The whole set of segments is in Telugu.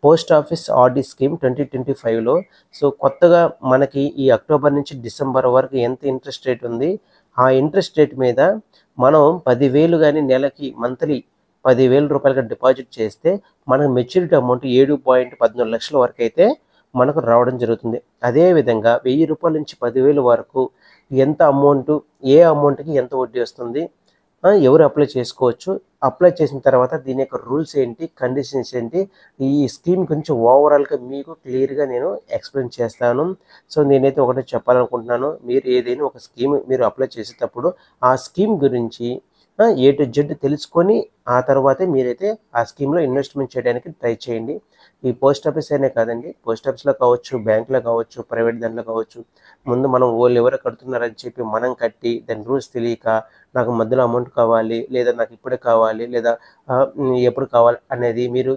పోస్ట్ ఆఫీస్ ఆర్డీ స్కీమ్ 2025లో సో కొత్తగా మనకి ఈ అక్టోబర్ నుంచి డిసెంబర్ వరకు ఎంత ఇంట్రెస్ట్ రేట్ ఉంది, ఆ ఇంట్రెస్ట్ రేట్ మీద మనం 10,000 కానీ నెలకి మంత్లీ 10,000 రూపాయలుగా డిపాజిట్ చేస్తే మనకు మెచ్యూరిటీ అమౌంట్ 7.14 లక్షల వరకు అయితే మనకు రావడం జరుగుతుంది. అదేవిధంగా 1000 రూపాయల నుంచి 10,000 వరకు ఎంత అమౌంట్, ఏ అమౌంట్కి ఎంత వడ్డీ వస్తుంది, ఎవరు అప్లై చేసుకోవచ్చు, అప్లై చేసిన తర్వాత దీని యొక్క రూల్స్ ఏంటి, కండిషన్స్ ఏంటి, ఈ స్కీమ్ గురించి ఓవరాల్గా మీకు క్లియర్గా నేను ఎక్స్ప్లెయిన్ చేస్తాను. సో నేనైతే ఒకటే చెప్పాలనుకుంటున్నాను, మీరు ఏదైనా ఒక స్కీమ్ మీరు అప్లై చేసేటప్పుడు ఆ స్కీమ్ గురించి ఏ టు జెడ్ తెలుసుకొని ఆ తర్వాతే మీరైతే ఆ స్కీమ్లో ఇన్వెస్ట్మెంట్ చేయడానికి ట్రై చేయండి. ఈ పోస్ట్ ఆఫీస్ అనే కాదండి, పోస్ట్ ఆఫీస్లో కావచ్చు, బ్యాంకులో కావచ్చు, ప్రైవేట్ దాంట్లో కావచ్చు, ముందు మనం వాళ్ళు ఎవరు కడుతున్నారని చెప్పి మనం కట్టి దాని రూల్స్ తెలియక నాకు మధ్యలో అమౌంట్ కావాలి, లేదా నాకు ఇప్పుడే కావాలి, లేదా ఎప్పుడు కావాలి అనేది మీరు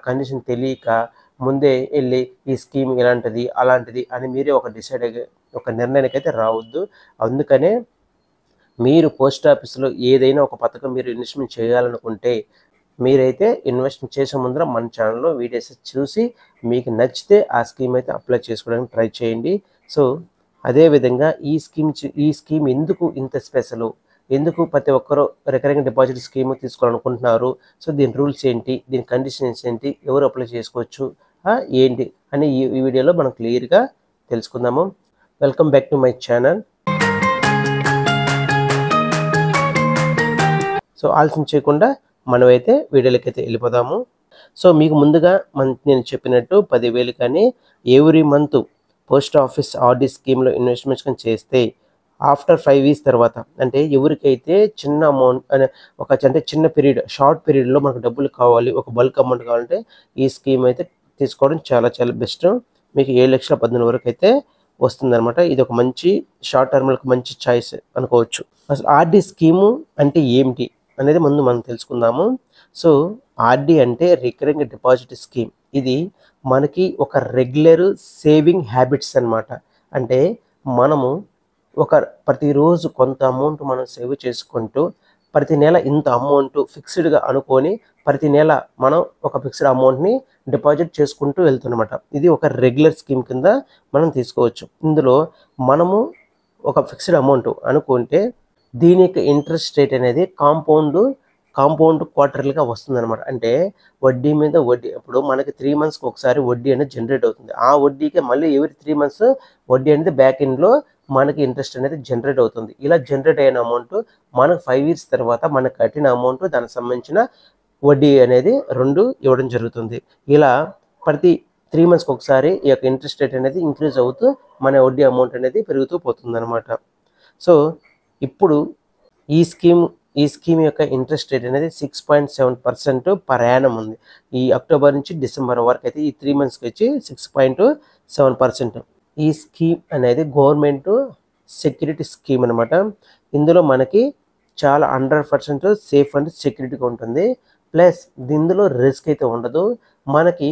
కండిషన్ తెలియక ముందే వెళ్ళి ఈ స్కీమ్ ఇలాంటిది అలాంటిది అని మీరే ఒక నిర్ణయానికి అయితే రావద్దు. అందుకనే మీరు పోస్ట్ ఆఫీస్లో ఏదైనా ఒక పథకం మీరు ఇన్వెస్ట్మెంట్ చేయాలనుకుంటే మీరైతే ఇన్వెస్ట్మెంట్ చేసే ముందర మన ఛానల్లో వీడియోస్ చూసి మీకు నచ్చితే ఆ స్కీమ్ అయితే అప్లై చేసుకోవడానికి ట్రై చేయండి. సో అదేవిధంగా ఈ స్కీమ్ ఎందుకు ఇంత స్పెషల్, ఎందుకు ప్రతి ఒక్కరూ రికరింగ్ డిపాజిట్ స్కీమ్ తీసుకోవాలనుకుంటున్నారు, సో దీని రూల్స్ ఏంటి, దీని కండిషన్స్ ఏంటి, ఎవరు అప్లై చేసుకోవచ్చు ఏంటి అని ఈ వీడియోలో మనం క్లియర్గా తెలుసుకుందాము. Welcome back to my channel. So ఆలస్యం చేయకుండా మనమైతే వీడియోలకి అయితే వెళ్ళిపోదాము. సో మీకు ముందుగా నేను చెప్పినట్టు 10,000 కానీ every month post office RD స్కీమ్లో ఇన్వెస్ట్మెంట్స్ కానీ చేస్తే ఆఫ్టర్ 5 ఇయర్స్ తర్వాత, అంటే ఎవరికైతే చిన్న అమౌంట్ అంటే చిన్న పీరియడ్, షార్ట్ పీరియడ్లో మనకు డబ్బులు కావాలి, ఒక బల్క్ అమౌంట్ కావాలంటే ఈ స్కీమ్ అయితే తీసుకోవడం చాలా చాలా బెస్ట్. మీకు 7,14,000 వరకు అయితే వస్తుందన్నమాట. ఇది ఒక మంచి షార్ట్ టర్మ్లకు మంచి చాయిస్ అనుకోవచ్చు. అసలు ఆర్డీ స్కీము అంటే ఏమిటి అనేది ముందు మనం తెలుసుకుందాము. సో ఆర్డీ అంటే రికరింగ్ డిపాజిట్ స్కీమ్. ఇది మనకి ఒక రెగ్యులర్ సేవింగ్ హ్యాబిట్స్ అన్నమాట. అంటే మనము ప్రతిరోజు కొంత అమౌంట్ మనం సేవ్ చేసుకుంటూ ప్రతి నెల ఇంత అమౌంట్ ఫిక్స్డ్గా అనుకొని ప్రతి నెల మనం ఒక ఫిక్స్డ్ అమౌంట్ని డిపాజిట్ చేసుకుంటూ వెళ్తున్నమాట. ఇది ఒక రెగ్యులర్ స్కీమ్ కింద మనం తీసుకోవచ్చు. ఇందులో మనము ఒక ఫిక్స్డ్ అమౌంట్ అనుకుంటే దీని యొక్క ఇంట్రెస్ట్ రేట్ అనేది కాంపౌండ్ క్వార్టర్లీగా వస్తుందన్నమాట. అంటే వడ్డీ మీద వడ్డీ. ఇప్పుడు మనకి 3 మంత్స్కి ఒకసారి వడ్డీ అనేది జనరేట్ అవుతుంది. ఆ వడ్డీకి మళ్ళీ ఎవరి 3 మంత్స్ వడ్డీ అనేది బ్యాక్ ఎండ్లో మనకి ఇంట్రెస్ట్ అనేది జనరేట్ అవుతుంది. ఇలా జనరేట్ అయిన అమౌంట్ మనకు 5 ఇయర్స్ తర్వాత మనకు కట్టిన అమౌంట్, దానికి సంబంధించిన వడ్డీ అనేది 2 ఇవ్వడం జరుగుతుంది. ఇలా ప్రతి 3 మంత్స్కి ఒకసారి ఈ యొక్క ఇంట్రెస్ట్ రేట్ అనేది ఇంక్రీజ్ అవుతూ మన వడ్డీ అమౌంట్ అనేది పెరుగుతూ పోతుంది అనమాట. సో ఇప్పుడు ఈ స్కీమ్ యొక్క ఇంట్రెస్ట్ రేట్ అనేది 6.7% పర్ యానం ఉంది. ఈ అక్టోబర్ నుంచి డిసెంబర్ వరకు అయితే ఈ 3 మంత్స్కి వచ్చి 6.7%. ఈ స్కీమ్ అనేది గవర్నమెంట్ సెక్యూరిటీ స్కీమ్ అనమాట. ఇందులో మనకి చాలా 100% సేఫ్ అండ్ సెక్యూరిటీగా ఉంటుంది. ప్లస్ ఇందులో రిస్క్ అయితే ఉండదు. మనకి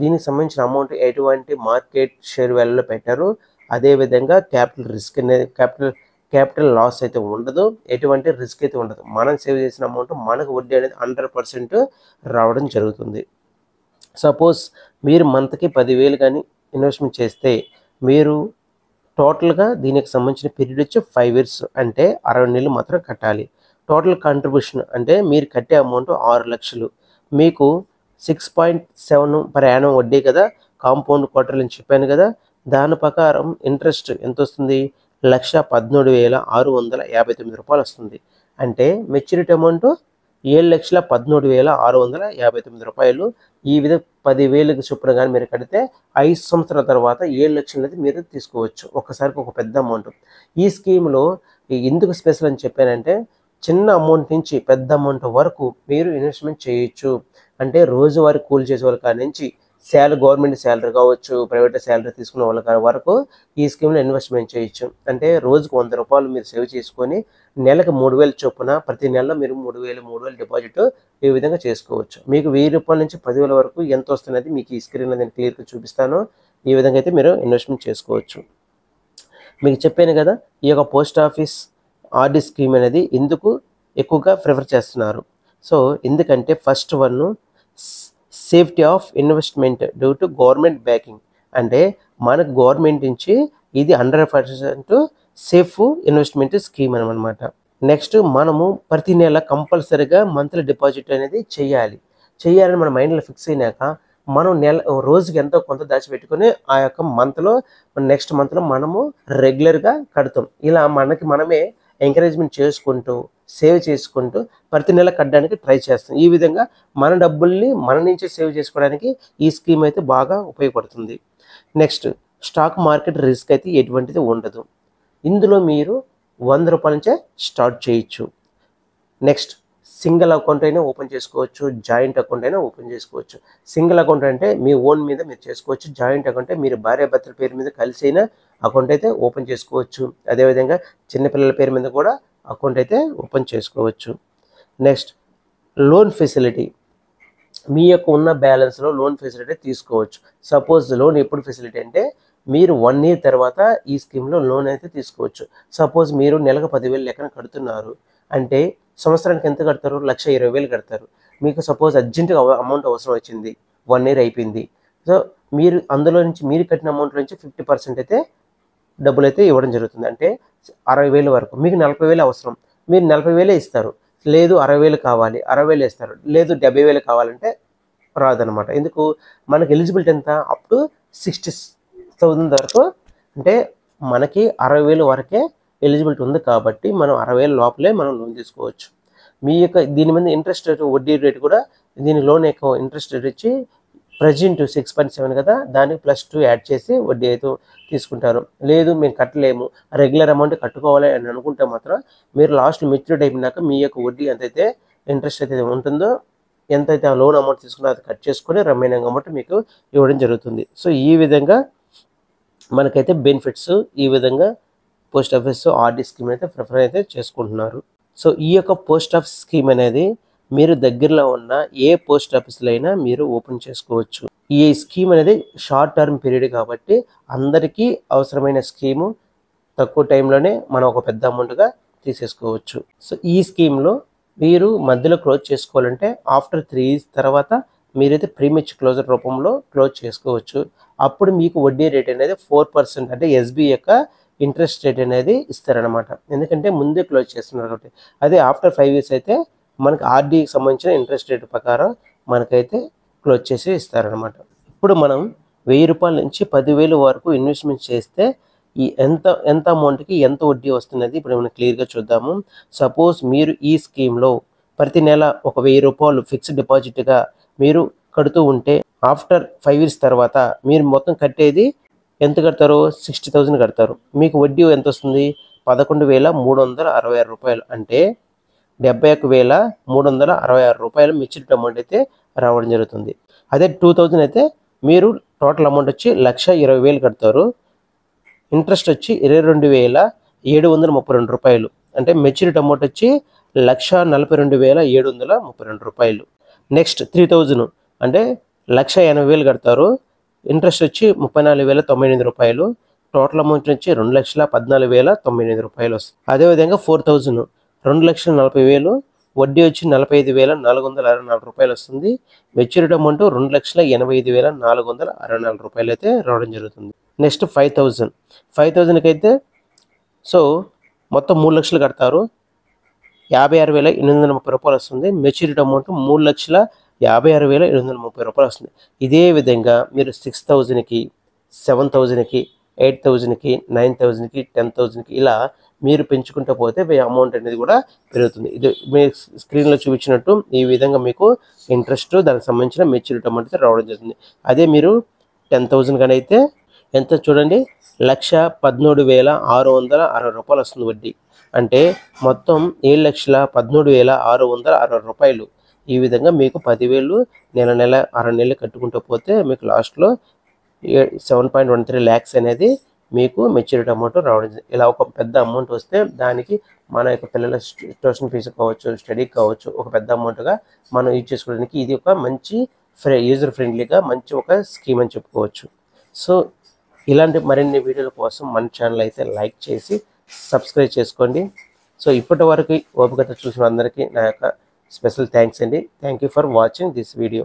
దీనికి సంబంధించిన అమౌంట్ ఎటువంటి మార్కెట్ షేర్ వాల్యూలో పెట్టారు. అదేవిధంగా క్యాపిటల్ లాస్ అయితే ఉండదు, ఎటువంటి రిస్క్ అయితే ఉండదు. మనం సేవ్ చేసిన అమౌంట్ మనకు వడ్డీ అనేది 100% రావడం జరుగుతుంది. సపోజ్ మీరు మంత్కి 10,000 కానీ ఇన్వెస్ట్మెంట్ చేస్తే మీరు టోటల్గా దీనికి సంబంధించిన పీరియడ్ వచ్చి 5 ఇయర్స్, అంటే 60 నెలలు మాత్రం కట్టాలి. టోటల్ కాంట్రిబ్యూషన్ అంటే మీరు కట్టే అమౌంట్ 6 లక్షలు. మీకు 6.7 పర్ యానం వడ్డీ కదా, కాంపౌండ్ క్వార్టర్లీ అని చెప్పాను కదా, దాని ప్రకారం ఇంట్రెస్ట్ ఎంత వస్తుంది, 1,13,659 రూపాయలు వస్తుంది. అంటే మెచ్యూరిటీ అమౌంట్ 7,13,659 రూపాయలు. ఈ విధంగా 10,000 చొప్పున కానీ మీరు కడితే 5 సంవత్సరాల తర్వాత 7 లక్షలు అనేది మీరు తీసుకోవచ్చు. ఒక్కసారికి ఒక పెద్ద అమౌంట్. ఈ స్కీమ్లో ఎందుకు స్పెషల్ అని చెప్పానంటే చిన్న అమౌంట్ నుంచి పెద్ద అమౌంట్ వరకు మీరు ఇన్వెస్ట్మెంట్ చేయొచ్చు. అంటే రోజువారీ కూలి చేసే వాళ్ళ కాడి నుంచి గవర్నమెంట్ శాలరీ కావచ్చు, ప్రైవేట్ శాలరీ తీసుకునే వాళ్ళ వరకు ఈ స్కీమ్లో ఇన్వెస్ట్మెంట్ చేయొచ్చు. అంటే రోజుకు 100 రూపాయలు మీరు సేవ్ చేసుకొని నెలకు 3,000 చొప్పున ప్రతి నెలలో మీరు 3,000 డిపాజిట్ ఈ విధంగా చేసుకోవచ్చు. మీకు 1,000 రూపాయల నుంచి 10,000 వరకు ఎంత వస్తున్నది మీకు ఈ స్క్రీన్లో నేను క్లియర్గా చూపిస్తాను. ఈ విధంగా అయితే మీరు ఇన్వెస్ట్మెంట్ చేసుకోవచ్చు. మీకు చెప్పాను కదా, ఈ యొక్క పోస్ట్ ఆఫీస్ ఆర్డీ స్కీమ్ అనేది ఎందుకు ఎక్కువగా ప్రిఫర్ చేస్తున్నారు. సో ఎందుకంటే first one safety of investment due to government backing, అంటే మనకు గవర్నమెంట్ నుంచి ఇది 100% సేఫ్ ఇన్వెస్ట్మెంట్ స్కీమ్ అనమాట. నెక్స్ట్ మనము ప్రతి నెల కంపల్సరీగా మంత్లీ డిపాజిట్ అనేది చేయాలని మన మైండ్లో ఫిక్స్ అయినాక మనం రోజుకి ఎంతో కొంత దాచిపెట్టుకొని ఆ యొక్క మంత్లో నెక్స్ట్ మంత్లో మనము రెగ్యులర్గా కడతాం. ఇలా మనమే ఎంకరేజ్మెంట్ చేసుకుంటూ సేవ్ చేసుకుంటూ ప్రతి నెల కట్టడానికి ట్రై చేస్తాం. ఈ విధంగా మన డబ్బుల్ని మన నుంచే సేవ్ చేసుకోవడానికి ఈ స్కీమ్ అయితే బాగా ఉపయోగపడుతుంది. నెక్స్ట్ స్టాక్ మార్కెట్ రిస్క్ అయితే ఎటువంటిది ఉండదు. ఇందులో మీరు 100 రూపాయల నుంచే స్టార్ట్ చేయొచ్చు. నెక్స్ట్ సింగిల్ అకౌంట్ అయినా ఓపెన్ చేసుకోవచ్చు, జాయింట్ అకౌంట్ అయినా ఓపెన్ చేసుకోవచ్చు. సింగిల్ అకౌంట్ అంటే మీ ఓన్ మీద మీరు చేసుకోవచ్చు, జాయింట్ అకౌంట్ అంటే మీరు భార్యాభర్తల పేరు మీద కలిసి అయినా అకౌంట్ అయితే ఓపెన్ చేసుకోవచ్చు. అదేవిధంగా చిన్నపిల్లల పేరు మీద కూడా అకౌంట్ అయితే ఓపెన్ చేసుకోవచ్చు. నెక్స్ట్ లోన్ ఫెసిలిటీ, మీ యొక్క ఉన్న బ్యాలెన్స్లో లోన్ ఫెసిలిటీ తీసుకోవచ్చు. సపోజ్ లోన్ ఎప్పుడు ఫెసిలిటీ అంటే మీరు 1 year తర్వాత ఈ స్కీమ్లో లోన్ అయితే తీసుకోవచ్చు. సపోజ్ మీరు నెలకు 10,000 లెక్కన కడుతున్నారు అంటే సంవత్సరానికి ఎంత కడతారు? 1,20,000 కడతారు. మీకు సపోజ్ అర్జెంటుగా అమౌంట్ అవసరం వచ్చింది, 1 year అయిపోయింది. సో మీరు అందులో నుంచి మీరు కట్టిన అమౌంట్ నుంచి 50% అయితే డబ్బులు అయితే ఇవ్వడం జరుగుతుంది. అంటే 60,000 వరకు. మీకు 40,000 అవసరం, మీరు 40,000 ఇస్తారు. లేదు 60,000 కావాలి, 60,000 ఇస్తారు. లేదు 70,000 కావాలంటే రాదనమాట. ఎందుకు? మనకి ఎలిజిబిలిటీ ఎంత? అప్ టు 60,000 వరకు, అంటే మనకి 60,000 వరకే ఎలిజిబిలిటీ ఉంది కాబట్టి మనం 60,000 లోపలే మనం లోన్ తీసుకోవచ్చు. మీ యొక్క దీని మీద ఇంట్రెస్ట్ రేటు, వడ్డీ రేటు కూడా దీని లోన్ యొక్క ఇంట్రెస్ట్ రేట్ వచ్చి ప్రజెంట్ 6.7 కదా, దానికి +2 యాడ్ చేసి వడ్డీ అయితే తీసుకుంటారు. లేదు మేము కట్టలేము, రెగ్యులర్ అమౌంట్ కట్టుకోవాలి అని అనుకుంటే మాత్రం మీరు లాస్ట్ మెచ్యూరిటీ అయిపోయినాక మీ యొక్క వడ్డీ ఎంతైతే ఇంట్రెస్ట్ అయితే ఉంటుందో, ఎంతైతే ఆ లోన్ అమౌంట్ తీసుకున్నా అది కట్ చేసుకొని రిమైనింగ్ అమౌంట్ మీకు ఇవ్వడం జరుగుతుంది. సో ఈ విధంగా మనకైతే బెనిఫిట్స్ ఈ విధంగా పోస్ట్ ఆఫీస్ ఆర్డీ స్కీమ్ అయితే ప్రిఫర్ అయితే చేసుకుంటున్నారు. సో ఈ యొక్క పోస్ట్ ఆఫీస్ స్కీమ్ అనేది మీరు దగ్గరలో ఉన్న ఏ పోస్ట్ ఆఫీస్లో అయినా మీరు ఓపెన్ చేసుకోవచ్చు. ఈ స్కీమ్ అనేది షార్ట్ టర్మ్ పీరియడ్ కాబట్టి అందరికీ అవసరమైన స్కీము, తక్కువ టైంలోనే మనం ఒక పెద్ద అమౌంట్గా తీసేసుకోవచ్చు. సో ఈ స్కీమ్లో మీరు మధ్యలో క్లోజ్ చేసుకోవాలంటే ఆఫ్టర్ 3 years తర్వాత మీరైతే ప్రీమియర్ క్లోజర్ రూపంలో క్లోజ్ చేసుకోవచ్చు. అప్పుడు మీకు వడ్డీ రేట్ అనేది 4%, అంటే ఎస్బీ యొక్క ఇంట్రెస్ట్ రేట్ అనేది ఇస్తారనమాట. ఎందుకంటే ముందే క్లోజ్ చేస్తున్నారు కాబట్టి. అదే ఆఫ్టర్ 5 years అయితే మనకి ఆర్డీకి సంబంధించిన ఇంట్రెస్ట్ రేట్ ప్రకారం మనకైతే క్లోజ్ చేసి ఇస్తారనమాట. ఇప్పుడు మనం 1000 రూపాయల నుంచి 10,000 వరకు ఇన్వెస్ట్మెంట్ చేస్తే ఈ ఎంత అమౌంట్కి ఎంత వడ్డీ వస్తున్నది ఇప్పుడు మనం క్లియర్గా చూద్దాము. సపోజ్ మీరు ఈ స్కీమ్లో ప్రతి నెల ఒక 1000 రూపాయలు ఫిక్స్డ్ డిపాజిట్గా మీరు కడుతూ ఉంటే ఆఫ్టర్ 5 years తర్వాత మీరు మొత్తం కట్టేది ఎంత కడతారు? 60,000 కడతారు. మీకు వడ్డీ ఎంత వస్తుంది? 11,366 రూపాయలు, అంటే 71,366 రూపాయలు మెచ్యూరిటీ అమౌంట్ అయితే రావడం జరుగుతుంది. అదే 2,000 అయితే మీరు టోటల్ అమౌంట్ వచ్చి 1,20,000 కడతారు. ఇంట్రెస్ట్ వచ్చి 22,732 రూపాయలు, అంటే మెచ్యూరిటీ అమౌంట్ వచ్చి 1,42,732 రూపాయలు. నెక్స్ట్ 3,000 అంటే 1,80,000 కడతారు. ఇంట్రెస్ట్ వచ్చి 34,098 రూపాయలు. టోటల్ అమౌంట్ వచ్చి 2,14,098 రూపాయలు వస్తుంది. అదేవిధంగా 4,000 2,40,000, వడ్డీ వచ్చి 45,464 రూపాయలు వస్తుంది. మెచ్యూరిటీ అమౌంట్ 2,85,464 రూపాయలు అయితే రావడం జరుగుతుంది. నెక్స్ట్ 5,000కి అయితే సో మొత్తం 3 లక్షలు కడతారు. 56,830 రూపాయలు వస్తుంది. మెచ్యూరిటీ అమౌంట్ 3,56,830 రూపాయలు వస్తుంది. ఇదే విధంగా మీరు 6,000కి, 7,000కి, 8,000కి, 9,000కి, 10,000కి ఇలా మీరు పెంచుకుంటూ పోతే మీ అమౌంట్ అనేది కూడా పెరుగుతుంది. ఇది మీ స్క్రీన్లో చూపించినట్టు ఈ విధంగా మీకు ఇంట్రెస్ట్, దానికి సంబంధించిన మెచ్యూరిటీ అమౌంట్ అయితే రావడం జరుగుతుంది. అదే మీరు 10,000 కానీ అయితే ఎంత చూడండి, 1,13,660 రూపాయలు వస్తుంది వడ్డీ. అంటే మొత్తం 7,13,660 రూపాయలు. ఈ విధంగా మీకు 10,000 నెల 6 నెలలు కట్టుకుంటూ పోతే మీకు లాస్ట్లో 7.13 lakhs అనేది మీకు మెచ్యూరిటీ అమౌంట్ రావడం. ఇలా ఒక పెద్ద అమౌంట్ వస్తే దానికి మన యొక్క పిల్లల ట్యూషన్ ఫీజు కావచ్చు, స్టడీకి కావచ్చు, ఒక పెద్ద అమౌంట్గా మనం యూజ్ చేసుకోవడానికి ఇది ఒక మంచి యూజర్ ఫ్రెండ్లీగా మంచి ఒక స్కీమ్ అని చెప్పుకోవచ్చు. సో ఇలాంటి మరిన్ని వీడియోల కోసం మన ఛానల్ అయితే లైక్ చేసి సబ్స్క్రైబ్ చేసుకోండి. సో ఇప్పటి వరకు ఓపికతో చూసిన అందరికీ నా యొక్క స్పెషల్ థ్యాంక్స్ అండి. Thank you for watching this video.